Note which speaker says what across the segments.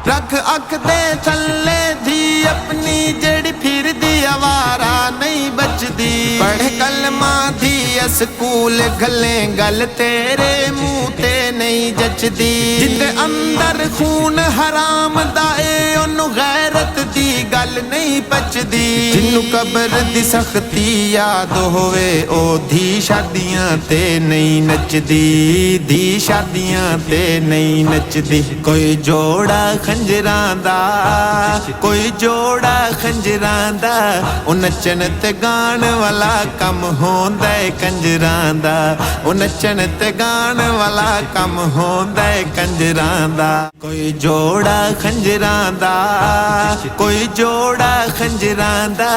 Speaker 1: रख अख दे थल्ले धी अपनी जेड़ी फिर दी आवारा नहीं बचदी। पढ़ कलमा धी स्कूल गले गल तेरे मुंह ते नहीं जचदी। जिंदे अंदर खून हराम दा ए ओनू गैरत दी गल नहीं पचदी। जिन्नू कब्र दी सख्ती याद होवे ओ धी शादियां ते नहीं नचदी। धी शादियां ते नहीं नचदी। कोई जोड़ा खंजरां दा कोई जोड़ा खंजरां दा ओ नचन ते गाण वाला कम होंदा है कंजरां दा। ओ नचन ते गाण वाला कम होंदा है कंजरां दा। कोई जोड़ा खंजरां दा कोई जोड़ा खंजरां दा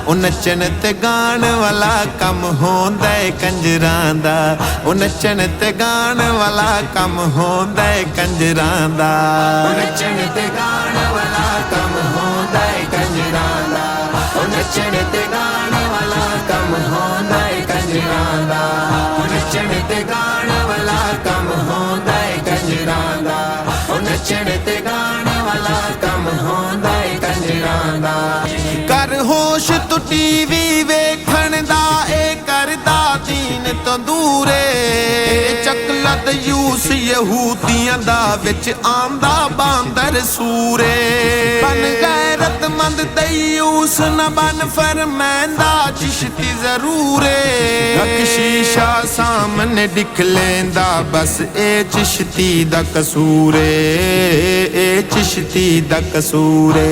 Speaker 1: ओ नचन ते गाण वाला कम होंदा है कंजरां दा। ओ नचन ते गाण वाला कम होंदा है कंजरां दा। ओ नचन ते गाण वाला कम होंदा है कंजरां दा। ओ नचन ते गाण वाला कम होंदा है कंजरां दा। ओ नचन ते गाण वाला कम होंदा है कंजरां दा। ओ नचन ते गाण वाला कम होंदा है कंजरां दा। कर होश तू टीवी वेखण दा ए करदा दीन तो दूरे। चकलत यूस यहूदियां दा विच आंदा बांदर सूरे। बन गैरतमंद दयूस न बन फरमैंदा चिश्ती जरूरे। रख शीशा सामने दिख लेंदा बस ए चिश्ती दा कसूरे। ए चिश्ती दा कसूरे।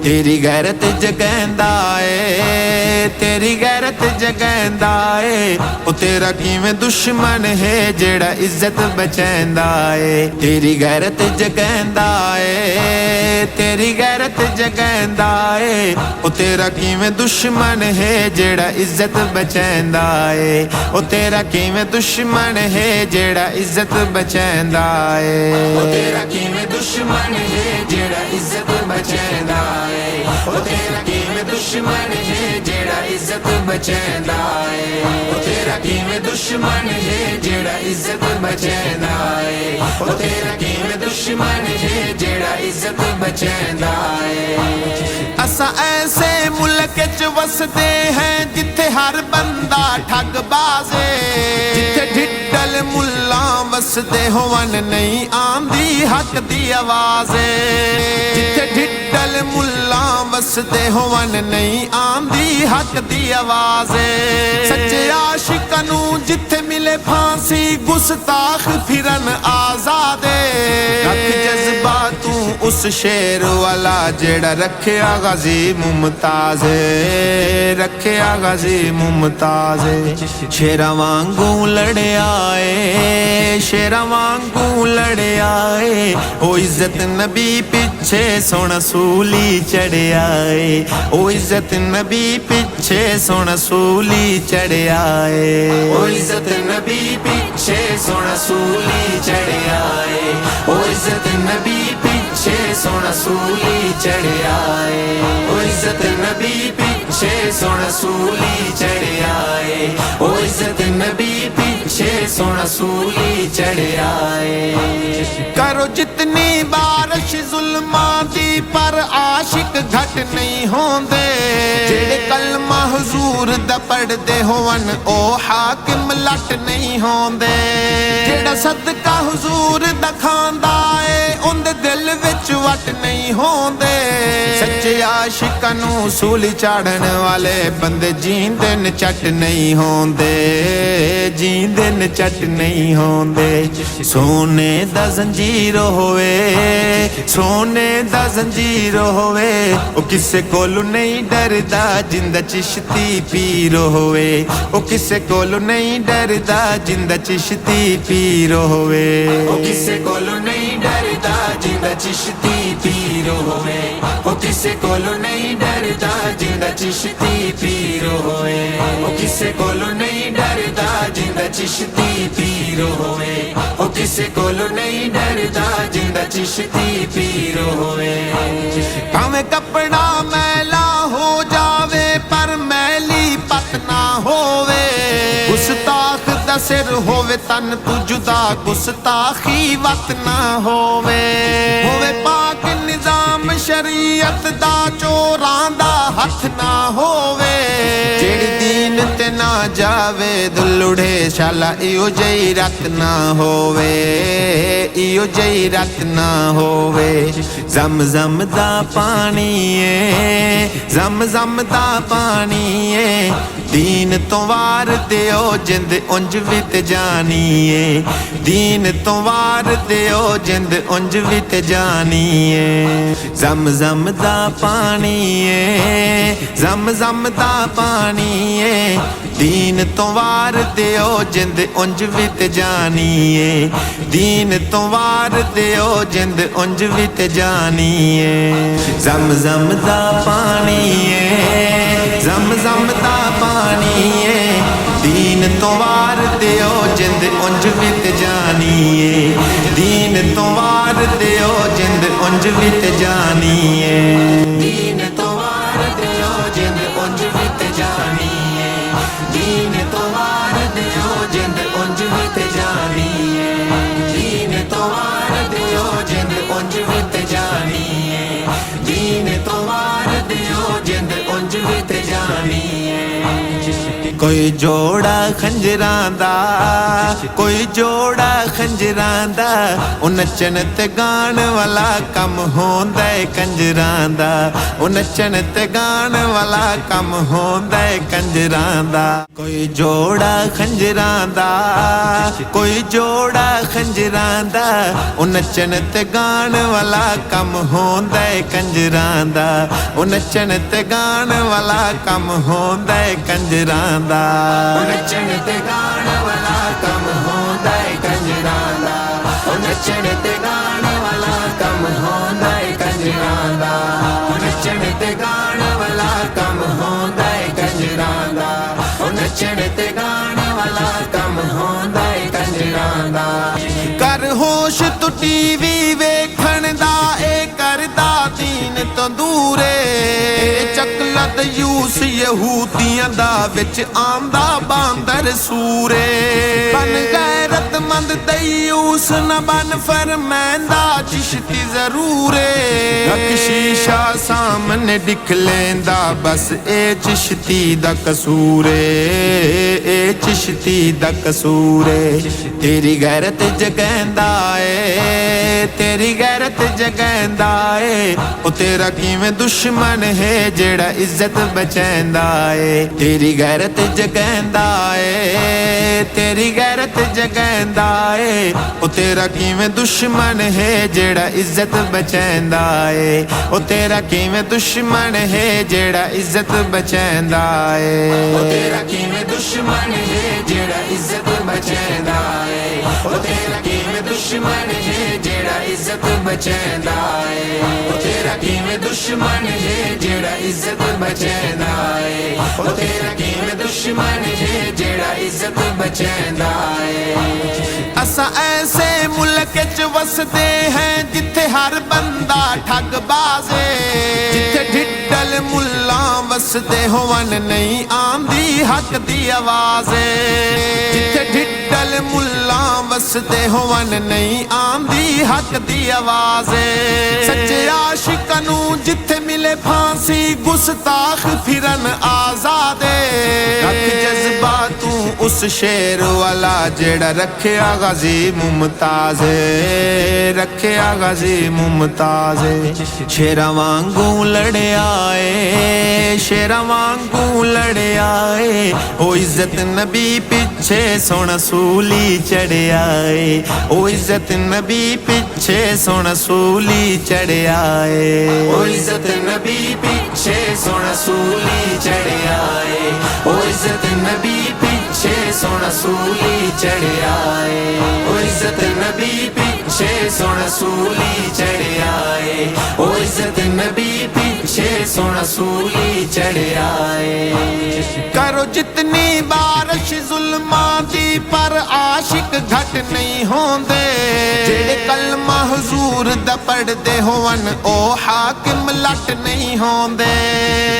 Speaker 1: तेरी गैरत जगैंदा ए तेरी गैरत जगैंदा ए ओ तेरा किवें दुश्मन है जेड़ा इज्जत बचैंदा ए। तेरी गैरत जगैंदा ए तेरी गैरत जगैंदा ए ओ तेरा किवें दुश्मन है जेड़ा इज्जत बचैंदा ए। ओ तेरा किवें दुश्मन है जेड़ा इज्जत बचैंदा ए। ओ तेरा किवें दुश्मन है जेड़ा इज्जत बचैंदा ए। ओ तेरा किवें दुश्मन है जेड़ा इज्जत बचैंदा ए। ओ तेरा किवें दुश्मन है जेड़ा इज्जत बचैंदा ए। ओ तेरा किवें दुश्मन है जेड़ा इज्जत बचैंदा ए। असा ऐसे मुल्क च वसदे हैं जिथे हर बंदा ठगबाज ए। जिथे ढिड्डल मुल्ला वसदे होवन नहीं आंदी हक दी आवाज ए। जिथे ढिड्डल मुल्ला वसदे होवन नहीं आंदी हक दी आवाज ए। सच्चे आशिकां नू जिथे मिले फांसी गुस्ताख फिरन आजादे। रख जज्बा तू उस शेर वाला जेड़ा रखिया गाजी मुमताज। रखिया गाजी मुमताज। शेरा वांगू लड़िया ए शेरा वांगू लड़िया ए। ओ इज्जत नबी पिछे सोना सूली चढ़िया ए। ओ इज्जत नबी पिछे सोना सूली चढ़िया ए। ओ इज्जत नबी पिछे सोना सूली चढ़िया ए। ओ इज्जत नबी पिछे सोना सूली चढ़िया ए। ओ इज्जत नबी पिछे सोना सूली चढ़िया ए। ओ इज्जत नबी पिछे सोना सूली चढ़िया ए। करो जितनी बारिश जुल्मा दी पर आशिक घट नहीं होंदे। जेड़े कलमा हुजूर दा पढ़दे होवन ओ हाकिम लट नहीं होंदे। जेड़ा सदका हुजूर दा खांदा ए उंदे दिल विच वट नहीं होंदे। सच्चे आशिकां नू सूली चाढ़न वाले बंदे जींदे न चट नहीं होंदे। जींदे न चट नहीं होंदे। सोने दा जंजीर होवे सोने दा जंजीर होवे ओ किसे कोलू नहीं डरदा जिंदा चिश्ती पीर होवे। ओ किसे कोलू नहीं डरदा जिंदा चिश्ती पीर होवे। ओ किसे कोलू नहीं डरदा जिंदा चिश्ती पीर होवे। ओ किसे कोलू नहीं डरदा जिंदा चिश्ती पीर होवे। ओ किसे कोलू नहीं डरदा जिंदा चिश्ती पीर होवे। ओ किसे कोलू नहीं डरदा जिंदा चिश्ती पीर होवे। भावें कपड़ा मैला हो जावे पर मैली पत ना होवे। गुस्ताख दा सिर होवे तन तू जुदा गुस्ताखी वत ना होवे। पाक ਸ਼ਖਸੀਅਤ ਦਾ ਚੋਰਾਂ ਦਾ ਹੱਥ ਨਾ ਹੋਵੇ ਜਿਹੜੀ ਦੀਨ ਤੇ ਨਾ ਜਾਵੇ ਦੁਲੜੇ ਸ਼ਾਲਾ ਇਹੋ ਜਿਹੀ ਰੱਤ ਨਾ ਹੋਵੇ ਇਹੋ ਜਿਹੀ ਰੱਤ ਨਾ ਹੋਵੇ ਜ਼ਮ ਦਾ ਪਾਣੀ ਏ ਜ਼ਮ ਦਾ ਪਾਣੀ ਏ दीन तो वार दियो जिंद उंज भी ते जानी है दीन तो वार दियो जिंद उंज भी ते जानी है जम दा पानी है जम दा पानी है दीन तो वार दियो जिंद उंज भी ते जानी है दीन तो वार दियो जिंद उंज भी ते जानी है जम दा पानी है जम दा पानी है दीन तो वार दियो जिंद उंज भी ते जानी है दीन तो वार दियो जिंद उंज भी ते जानी है दीन तो वार दियो जिंद उंज भी ते जानी है दीन तो वार दियो जिंद उंज भी ते जानी है दीन तो वार दियो जिंद उंज भी ते जानी है दीन तो वार दियो जिंद उंज भी ते जानी है कोई जोड़ा खंजरां दा कोई जोड़ा खंजरां दा ओ नचन ते गाण वाला कम होंदा है कंजरां दा ओ नचन ते गाण वाला कम होंदा है कंजरां दा कोई जोड़ा खंजरां दा कोई जोड़ा खंजरां दा ओ नचन ते गाण वाला कम होंदा है कंजरां दा ओ नचन ते गाण वाला कम होंदा है कंजरां दा नचन ते गाण वाला कम होंदा है कंजरां दा नचन ते गाण वाला कम होंदा है कंजरां दा नचन ते गाण वाला कम होंदा है कंजरां दा नचन ते गाण वाला कम होंदा है कंजरां दा कर होश तू टीवी वेखण दा ए करदा दीन तो दूरे चकलत यूस यहूदियां दा विच आंदा बांदर सूरे बन गैरतमंद दयूस न बन फरमांदा चिश्ती जरूरे रख शीशा सामने दिख लेंदा बस ए चिश्ती दा कसूरे ए चिश्ती दा कसूरे तेरी गैरत जगैंदा ए तेरी गैरत जगैंदा ए ओ तेरा किवें दुश्मन है जेड़ा इज्जत बचैंदा ए तेरी गैरत जगैंदा ए तेरी गैरत जगैंदा ए ओ तेरा किवें दुश्मन है जेड़ा इज्जत बचैंदा ए ओ तेरा किवें दुश्मन है जेड़ा इज्जत बचैंदा ए ओ तेरा किवें दुश्मन है जेड़ा इज्जत बचैंदा ए ओ तेरा किवें दुश्मन है जेड़ा इज्जत बचैंदा ए ओ तेरा किवें दुश्मन है जेड़ा इज्जत बचैंदा ए ओ तेरा किवें दुश्मन है जेड़ा इज्जत बचैंदा ए असा ऐसे मुल्क च वसदे हैं जिथे हर बंदा ठग बाजे जिथे ढिड्डल मुल्ला वसदे होवन नहीं आंदी हक दी आवाज़ जिथे ढिड्डल मुल्ला वसदे होवन नहीं आंदी हक दी आवाज़ सच्चे आशिकां नूं जिथे मिले फांसी गुस्ताख फिरन आजादे रख जज्बा तू उस शेर वाला जेड़ा रखिया गाजी मुमताज रखिया गाजी मुमताज शेरा वांगू लड़िया ए शेरा वांगू लड़िया ए ओ इज्जत नबी पिछे सोना सूली चढ़िया ए ओ इज्जत नबी पिछे सोना सूली चढ़िया ए ओ इज्जत नबी पिछे सोना सूली चढ़िया ए ओ इज्जत नबी पिछे सोना सूली चढ़िया ए ओ इज्जत नबी पिछे सोना सूली चढ़िया ए ओ इज्जत नबी पिछे सोना सूली चढ़िया ए करो जितनी बारिश जुल्मा दी पर आशिक घट नहीं होंदे जेड़े कलमा हुजूर दा पढ़दे होवन ओ हाकिम लट नहीं होंदे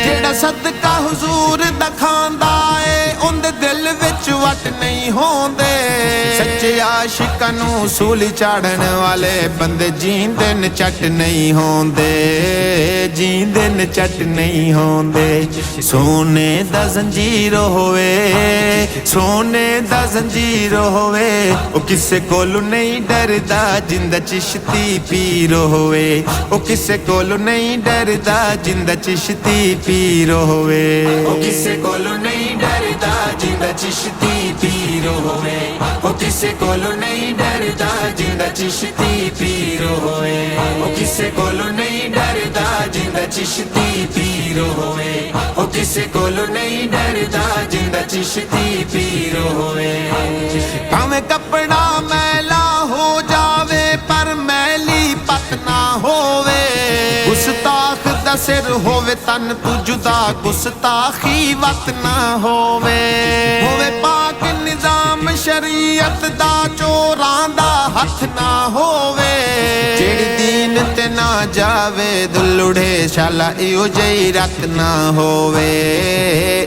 Speaker 1: जेड़ा सदका हुजूर दा खांदा ए उंदे दिल विच वट नहीं होंदे सच्चे आशिकां नूं सूली चाढ़न वाले बंदे जींदे न चट नहीं होंदे ਜੀਂਦੇ ਨੇ ਝੱਟ ਨਹੀਂ ਹੁੰਦੇ। ਸੋਨੇ ਦਾ ਜ਼ੰਜੀਰ ਹੋਵੇ, ਸੋਨੇ ਦਾ ਜ਼ੰਜੀਰ ਹੋਵੇ, ਉਹ ਕਿਸੇ ਕੋਲੋਂ ਨਹੀਂ ਡਰਦਾ ਜਿੰਦਾ ਚਿਸ਼ਤੀ ਪੀਰ ਹੋਵੇ। ਉਹ ਕਿਸੇ ਕੋਲੋਂ ਨਹੀਂ ਡਰਦਾ ਜਿੰਦਾ ਚਿਸ਼ਤੀ ਪੀਰ ਹੋਵੇ। ਉਹ ਕਿਸੇ ਕੋਲੋਂ ਨਹੀਂ ਡਰਦਾ ਜਿੰਦਾ ਚਿਸ਼ਤੀ ਪੀਰ ਹੋਵੇ। ਉਹ ਕਿਸੇ ਕੋਲੋਂ ਨਹੀਂ ਡਰਦਾ ਜਿੰਦਾ ਚਿਸ਼ਤੀ ਪੀਰ ਹੋਵੇ। ਉਹ ਕਿਸੇ ਕੋਲੋਂ ਨਹੀਂ ਡਰਦਾ ਜਿੰਦਾ ਚਿਸ਼ਤੀ ਪੀਰ ਹੋਵੇ। ਉਹ ਕਿਸੇ ਕੋਲੋਂ ਨਹੀਂ ਡਰਦਾ ਜਿੰਦਾ ਚਿਸ਼ਤੀ ਪੀਰ ਹੋਵੇ। ਭਾਵੇਂ ਕੱਪੜਾ ਮੈਲਾ ਹੋ ਜਾਵੇ ਪਰ ਮੈਲੀ ਪਤ ਨਾ ਹੋਵੇ। ਗੁਸਤਾਖ ਦਾ ਸਿਰ ਹੋਵੇ ਤਨ ਤੂੰ ਜੁਦਾ, ਗੁਸਤਾਖੀ ਵਤ ਨਾ ਹੋਵੇ। ਹੋਵੇ ਪਾਕ ਨਿਜ਼ਾਮ ਸ਼ਰੀਅਤ ਦਾ, ਚੋਰਾਂ ਦਾ ਹੱਥ ਨਾ ਹੋਵੇ। ਜਿਹੜੀ ਦੀਨ ਤੇ ਨਾ ਜਾਵੇ ਦੁਲੜੇ ਸ਼ਾਲਾ ਇਹੋ ਜਿਹੀ ਰਤ ਨਾ ਹੋਵੇ।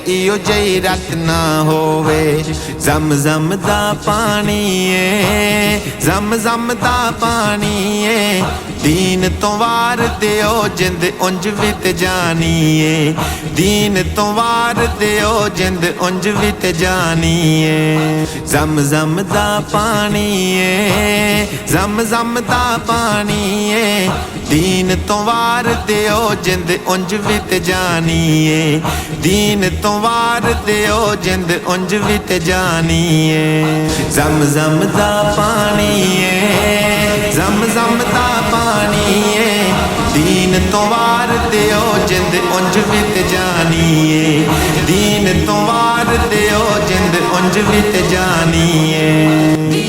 Speaker 1: ਇਹੋ ਜਿਹੀ ਰਤ ਨਾ ਹੋਵੇ। ਜ਼ਮ ਦਾ ਪਾਣੀ ਏ, ਜ਼ਮ ਦਾ ਪਾਣੀ ਏ, ਦੀਨ ਤੋਂ ਵਾਰ ਦਿਓ ਜਿੰਦ ਉਂਝ ਵੀ ਤੇ ਜਾਨੀ ਏ। ਦੀਨ ਤੋਂ ਵਾਰ ਦਿਓ ਜਿੰਦ ਉਂਝ ਵੀ ਤੇ ਜਾਨੀ ਏ। ਜ਼ਮ ਦਾ ਪਾਣੀ ਏ, ਜ਼ਮ ਦਾ ਪਾਣੀ ਏ, ਦੀਨ ਤੋਂ ਵਾਰ ਦਿਓ ਜਿੰਦ ਉਂਝ ਵੀ ਤੇ ਜਾਨੀ ਏ। ਦੀਨ ਤੋਂ ਵਾਰ ਦਿਓ ਜਿੰਦ ਉਂਝ ਵੀ ਤੇ ਜਾਨੀ ਏ। ਜ਼ਮ ਦਾ ਪਾਣੀ ਏ, ਜ਼ਮ ਦਾ ਪਾਣੀ ਏ, ਦੀਨ ਤੋਂ ਵਾਰ ਦਿਓ ਜਿੰਦ ਉਂਝ ਵੀ ਤੇ ਜਾਨੀ ਏ। ਦੀਨ ਤੋਂ ਵਾਰ ਦਿਓ ਜਿੰਦ ਉਂਝ ਵੀ ਤੇ ਜਾਨੀ ਏ।